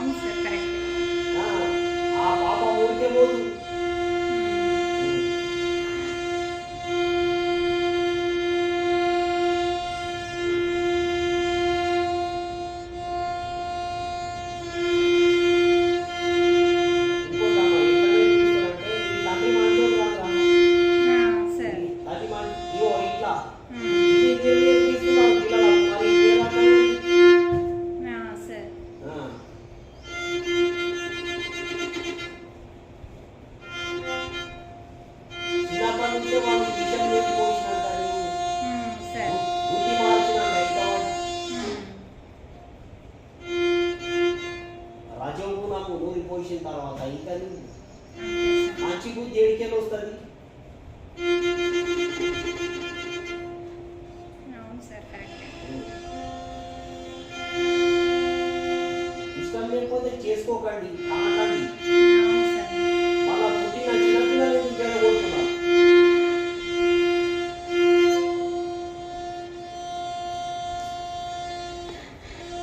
అవును సార్. కరెక్టే. ఆ ఆ పాప ఊరికే పోదు. ఇంకోటమ్మా ఎట్లా నేర్పిస్తారంటే ఈ తండ్రి మంచోడు కాదురా. ఆ! ఈ సార్. తండ్రి ఇగో ఇట్లా హ్మ్. ఇది మీరు నేర్పిస్తున్నారు పిల్లలకు మరి ఏ రకమైనది? ఆ! సార్. ఆ, చిన్నప్పటి నుంచే వాళ్ళు విషయం నేర్చుకోవచ్చినంత సార్. బుద్ధి మార్చినంత ఇంకా హ్మ్. రజోగుణము నూరిపోసిన తర్వాత ఇంకా అంతే సార్. మంచి బుద్ధి ఎడికెళ్ళి వస్తుంది. అవును సార్. కరెక్టే. ఇష్టం లేకపోతే చేసుకోకండి. కాకండి